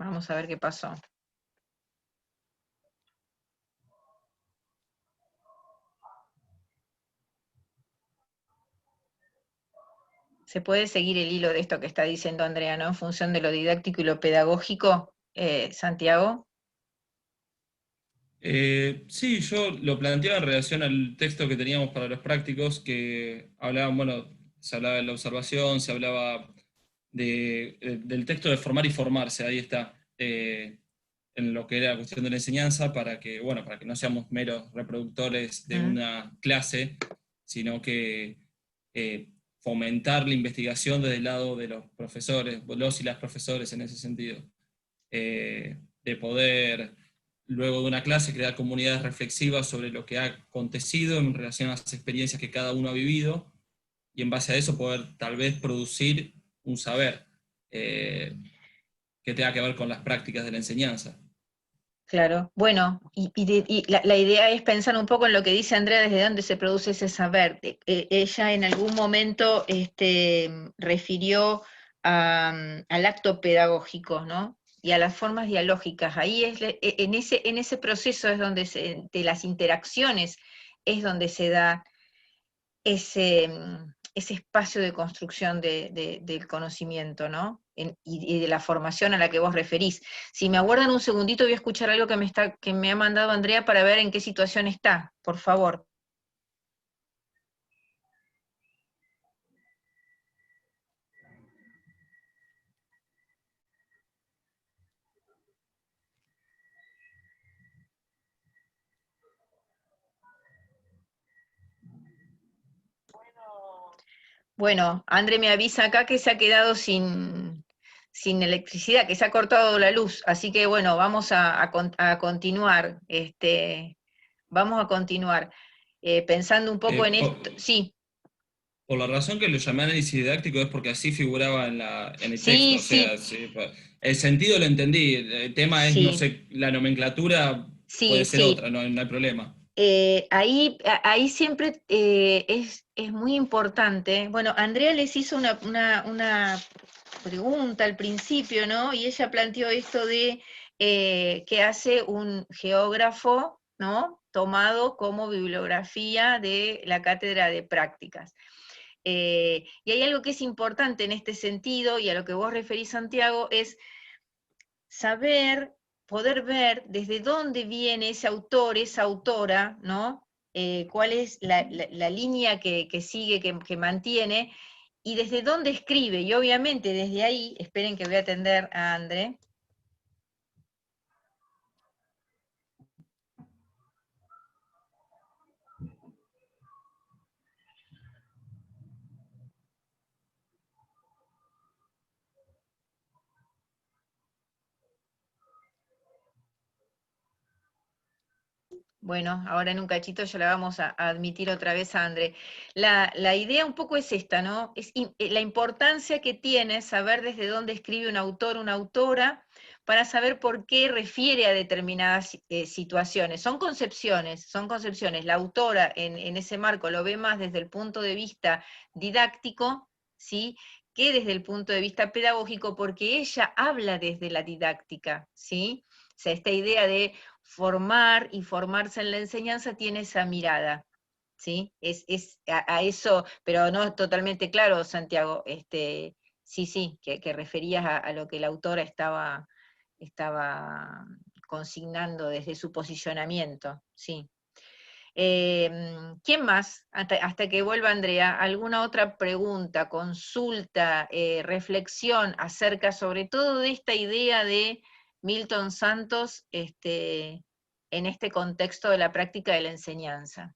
Vamos a ver qué pasó. Se puede seguir el hilo de esto que está diciendo Andrea, ¿no? En función de lo didáctico y lo pedagógico, Santiago. Sí, yo lo planteaba en relación al texto que teníamos para los prácticos, que hablaban, bueno, se hablaba de la observación, se hablaba del texto de formar y formarse, ahí está, en lo que era la cuestión de la enseñanza, bueno, para que no seamos meros reproductores de ¿Mm? una clase, sino que fomentar la investigación desde el lado de los profesores, los y las profesores en ese sentido, de poder luego de una clase, crear comunidades reflexivas sobre lo que ha acontecido en relación a las experiencias que cada uno ha vivido, y en base a eso poder tal vez producir un saber eh, que tenga que ver con las prácticas de la enseñanza. Claro, bueno, y la idea es pensar un poco en lo que dice Andrea, desde dónde se produce ese saber. Ella en algún momento refirió al acto pedagógico, ¿no? Y a las formas dialógicas. Ahí en ese proceso es donde de las interacciones es donde se da ese espacio de construcción del conocimiento, ¿no? Y de la formación a la que vos referís. Si me aguardan un segundito, voy a escuchar algo que me ha mandado Andrea para ver en qué situación está, por favor. Bueno, André me avisa acá que se ha quedado sin electricidad, que se ha cortado la luz, así que bueno, vamos a continuar, vamos a continuar, pensando un poco en Por, esto, sí, por la razón que lo llamé análisis didáctico es porque así figuraba en el sí, texto, o sea, sí, sí, el sentido lo entendí, el tema es, no sí, sé, la nomenclatura sí, puede ser sí. otra, no hay problema. Ahí siempre es muy importante. Bueno, Andrea les hizo una pregunta al principio, ¿no? Y ella planteó esto de qué hace un geógrafo, ¿no? Tomado como bibliografía de la cátedra de prácticas. Y hay algo que es importante en este sentido, y a lo que vos referís, Santiago, es saber, poder ver desde dónde viene ese autor, esa autora, ¿no? Cuál es la línea que sigue, que mantiene, y desde dónde escribe. Y obviamente desde ahí, esperen que voy a atender a André. Bueno, ahora en un cachito ya la vamos a admitir otra vez a André. La idea un poco es esta, ¿no? La importancia que tiene saber desde dónde escribe un autor, una autora, para saber por qué refiere a determinadas situaciones. Son concepciones. La autora en ese marco lo ve más desde el punto de vista didáctico, ¿sí? Que desde el punto de vista pedagógico, porque ella habla desde la didáctica, ¿sí? O sea, esta idea de formar y formarse en la enseñanza tiene esa mirada, ¿sí? Es a eso, pero no totalmente claro, Santiago, sí, sí, que referías a lo que la autora estaba consignando desde su posicionamiento, sí. ¿Quién más? Hasta que vuelva Andrea, ¿alguna otra pregunta, consulta, reflexión acerca sobre todo de esta idea de Milton Santos en este contexto de la práctica de la enseñanza?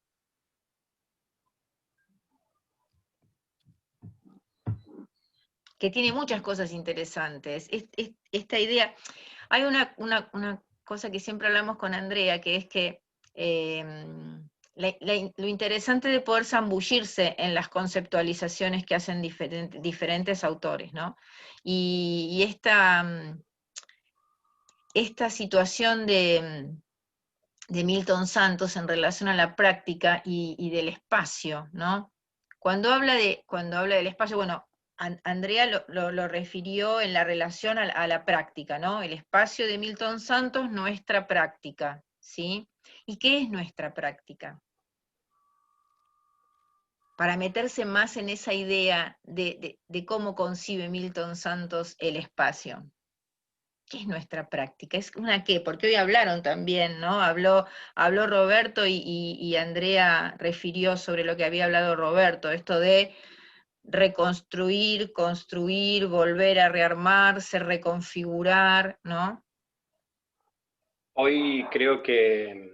Que tiene muchas cosas interesantes. Esta idea, hay una cosa que siempre hablamos con Andrea, que es que lo interesante de poder zambullirse en las conceptualizaciones que hacen diferentes autores, ¿no? Y esta situación de Milton Santos en relación a la práctica y del espacio, ¿no? Cuando habla del espacio, bueno, Andrea lo refirió en la relación a la práctica, ¿no? El espacio de Milton Santos, nuestra práctica, ¿sí? ¿Y qué es nuestra práctica? Para meterse más en esa idea de cómo concibe Milton Santos el espacio. ¿Qué es nuestra práctica? ¿Es una qué? Porque hoy hablaron también, ¿no? Habló Roberto y Andrea refirió sobre lo que había hablado Roberto, esto de reconstruir, construir, volver a rearmarse, reconfigurar, ¿no? Hoy creo que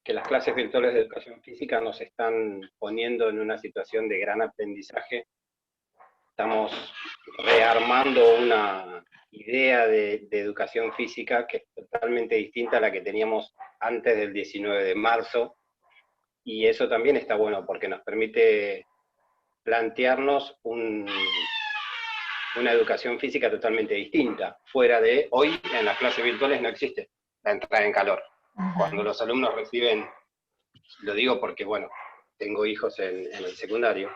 las clases virtuales de educación física nos están poniendo en una situación de gran aprendizaje. Estamos rearmando una idea de educación física que es totalmente distinta a la que teníamos antes del 19 de marzo, y eso también está bueno porque nos permite plantearnos una educación física totalmente distinta. Fuera de hoy, en las clases virtuales no existe la entrada en calor. Cuando los alumnos reciben, lo digo porque, bueno, tengo hijos en el secundario,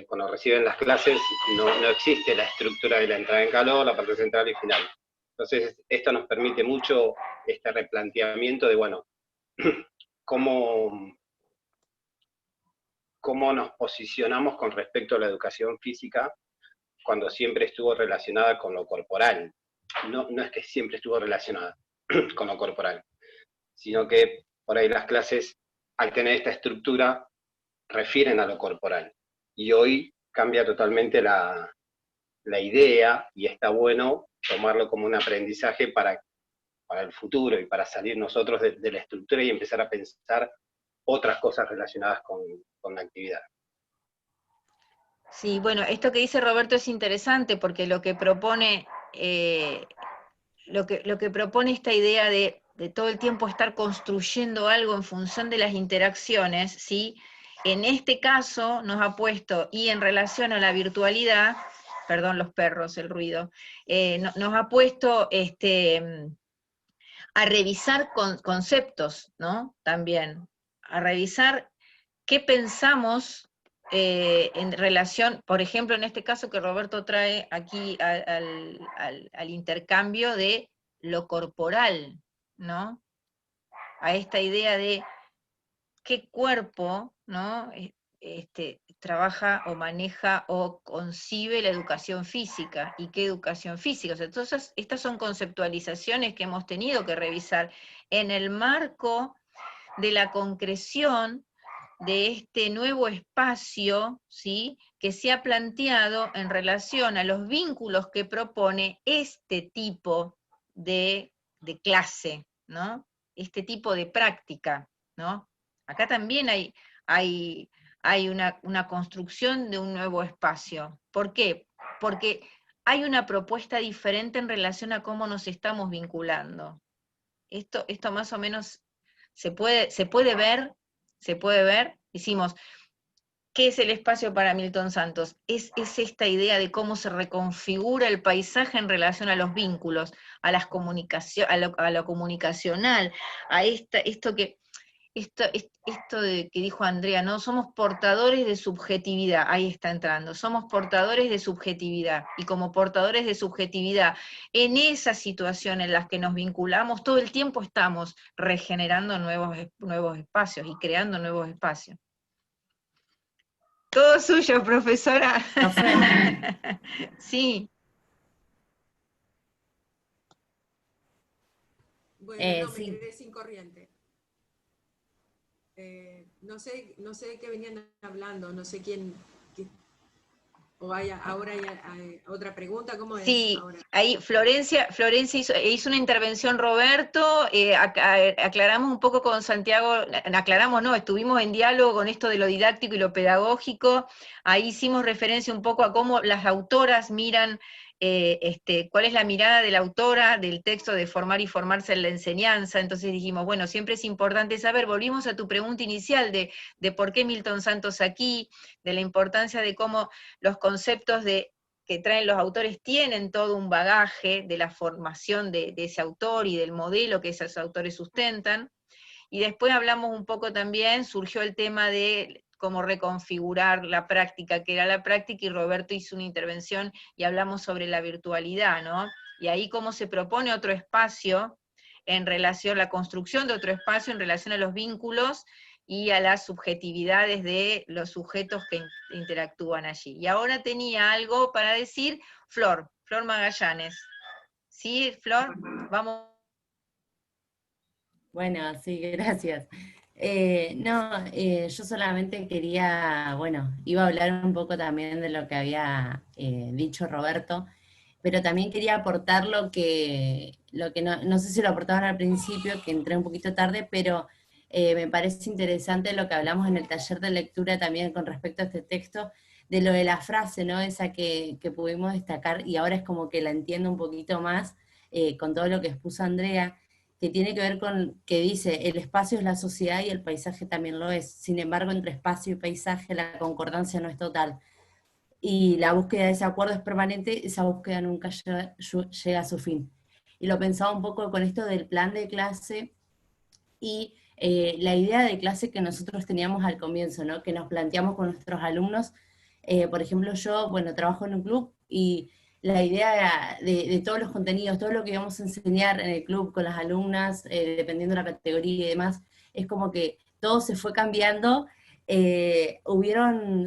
cuando reciben las clases no existe la estructura de la entrada en calor, la parte central y final. Entonces, esto nos permite mucho este replanteamiento de, bueno, cómo nos posicionamos con respecto a la educación física cuando siempre estuvo relacionada con lo corporal. No es que siempre estuvo relacionada con lo corporal, sino que por ahí las clases, al tener esta estructura, refieren a lo corporal. Y hoy cambia totalmente la idea, y está bueno tomarlo como un aprendizaje para el futuro y para salir nosotros de la estructura y empezar a pensar otras cosas relacionadas con la actividad. Sí, bueno, esto que dice Roberto es interesante porque lo que propone, lo que propone esta idea de todo el tiempo estar construyendo algo en función de las interacciones, ¿sí? En este caso nos ha puesto, y en relación a la virtualidad, perdón los perros, el ruido, nos ha puesto a revisar conceptos, ¿no? También, a revisar qué pensamos en relación, por ejemplo, en este caso que Roberto trae aquí al intercambio de lo corporal, ¿no? A esta idea de qué cuerpo, ¿no? Trabaja o maneja o concibe la educación física y qué educación física. O sea, entonces, estas son conceptualizaciones que hemos tenido que revisar en el marco de la concreción de este nuevo espacio, ¿sí?, que se ha planteado en relación a los vínculos que propone este tipo de clase, ¿no? Este tipo de práctica, ¿no? Acá también hay una construcción de un nuevo espacio. ¿Por qué? Porque hay una propuesta diferente en relación a cómo nos estamos vinculando. Esto más o menos se puede ver, decimos, ¿qué es el espacio para Milton Santos? Es esta idea de cómo se reconfigura el paisaje en relación a los vínculos, a las a lo comunicacional, a esto de que dijo Andrea, ¿no? Somos portadores de subjetividad, ahí está entrando, somos portadores de subjetividad, y como portadores de subjetividad, en esa situación en las que nos vinculamos, todo el tiempo estamos regenerando nuevos espacios y creando nuevos espacios. Todo suyo, profesora. Sí. Bueno, me quedé sin corriente. No sé de qué venían hablando, no sé quién o ahora hay otra pregunta, ¿cómo es? Sí, ahora? ahí Florencia hizo una intervención Roberto, aclaramos un poco con Santiago, aclaramos, no, estuvimos en diálogo con esto de lo didáctico y lo pedagógico, ahí hicimos referencia un poco a cómo las autoras miran, cuál es la mirada de la autora del texto de Formar y Formarse en la Enseñanza. Entonces dijimos, bueno, siempre es importante saber, volvimos a tu pregunta inicial de por qué Milton Santos aquí, de la importancia de cómo los conceptos que traen los autores tienen todo un bagaje de la formación de ese autor y del modelo que esos autores sustentan. Y después hablamos un poco también, surgió el tema de cómo reconfigurar la práctica, que era la práctica, y Roberto hizo una intervención y hablamos sobre la virtualidad, ¿no? Y ahí cómo se propone otro espacio en relación, la construcción de otro espacio en relación a los vínculos y a las subjetividades de los sujetos que interactúan allí. Y ahora tenía algo para decir Flor Magallanes. ¿Sí, Flor? Vamos. Bueno, sí, gracias. Yo solamente quería, bueno, iba a hablar un poco también de lo que había dicho Roberto, pero también quería aportar lo que no sé si lo aportaban al principio, que entré un poquito tarde, pero me parece interesante lo que hablamos en el taller de lectura también con respecto a este texto, de lo de la frase, ¿no? Esa que pudimos destacar, y ahora es como que la entiendo un poquito más con todo lo que expuso Andrea, que tiene que ver con, que dice, el espacio es la sociedad y el paisaje también lo es. Sin embargo, entre espacio y paisaje la concordancia no es total. Y la búsqueda de ese acuerdo es permanente, esa búsqueda nunca llega a su fin. Y lo pensaba un poco con esto del plan de clase y la idea de clase que nosotros teníamos al comienzo, ¿no? Que nos planteamos con nuestros alumnos. Por ejemplo, yo, bueno, trabajo en un club y la idea de todos los contenidos, todo lo que íbamos a enseñar en el club con las alumnas, dependiendo de la categoría y demás, es como que todo se fue cambiando,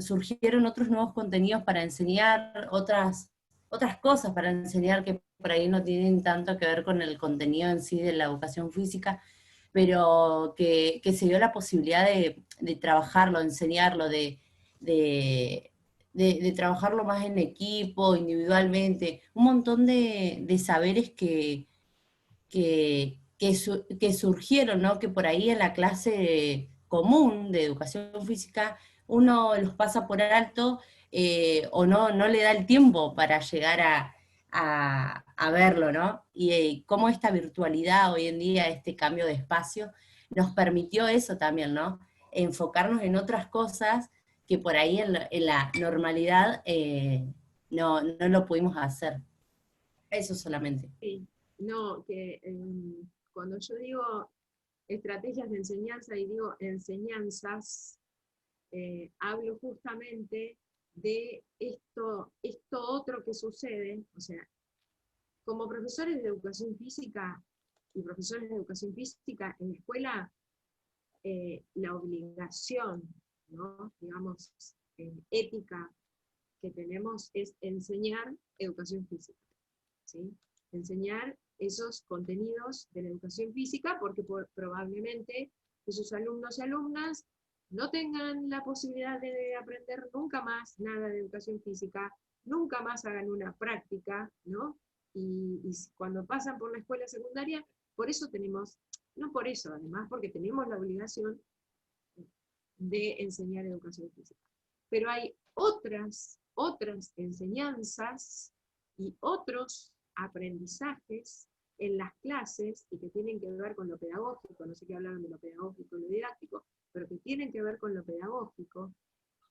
surgieron otros nuevos contenidos para enseñar, otras cosas para enseñar que por ahí no tienen tanto que ver con el contenido en sí de la educación física, pero que se dio la posibilidad de trabajarlo, de enseñarlo, de trabajarlo más en equipo, individualmente, un montón de saberes que surgieron, ¿no? Que por ahí en la clase común de educación física uno los pasa por alto o no le da el tiempo para llegar a verlo, ¿no? Y cómo esta virtualidad hoy en día, este cambio de espacio, nos permitió eso también, ¿no? Enfocarnos en otras cosas que por ahí en la normalidad no lo pudimos hacer. Eso solamente. Sí, no, que cuando yo digo estrategias de enseñanza y digo enseñanzas, hablo justamente de esto otro que sucede, o sea, como profesores de educación física y profesores de educación física en la escuela, la obligación, ¿no? Digamos, ética que tenemos es enseñar educación física, ¿sí? Enseñar esos contenidos de la educación física, porque probablemente esos alumnos y alumnas no tengan la posibilidad de aprender nunca más nada de educación física, nunca más hagan una práctica, ¿no? Y cuando pasan por la escuela secundaria, por eso tenemos, no por eso, además porque tenemos la obligación de enseñar educación física. Pero hay otras enseñanzas y otros aprendizajes en las clases y que tienen que ver con lo pedagógico, no sé qué hablaron de lo pedagógico y lo didáctico, pero que tienen que ver con lo pedagógico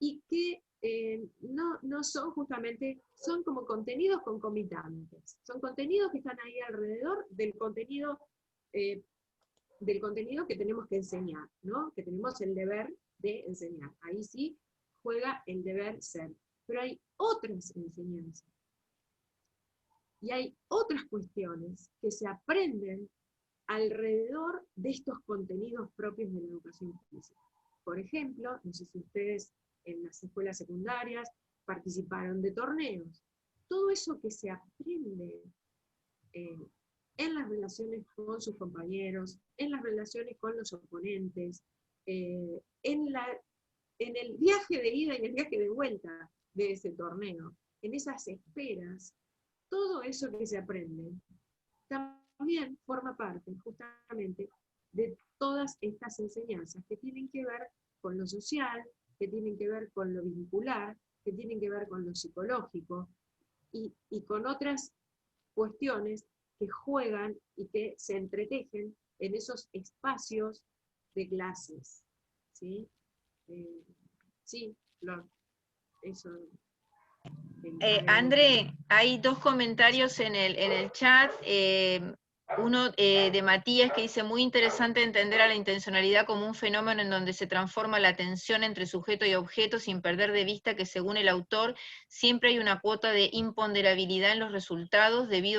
y que no son justamente, son como contenidos concomitantes, son contenidos que están ahí alrededor del contenido que tenemos que enseñar, ¿no? Que tenemos el deber de enseñar. Ahí sí juega el deber ser. Pero hay otras enseñanzas. Y hay otras cuestiones que se aprenden alrededor de estos contenidos propios de la educación física. Por ejemplo, no sé si ustedes en las escuelas secundarias participaron de torneos. Todo eso que se aprende en las relaciones con sus compañeros, en las relaciones con los oponentes, en el viaje de ida y el viaje de vuelta de ese torneo, en esas esperas, todo eso que se aprende también forma parte justamente de todas estas enseñanzas que tienen que ver con lo social, que tienen que ver con lo vincular, que tienen que ver con lo psicológico y con otras cuestiones que juegan y que se entretejen en esos espacios de clases. ¿Sí? Sí, Flor, eso. André, hay dos comentarios en el chat. Uno de Matías que dice, muy interesante entender a la intencionalidad como un fenómeno en donde se transforma la tensión entre sujeto y objeto sin perder de vista que según el autor siempre hay una cuota de imponderabilidad en los resultados debido a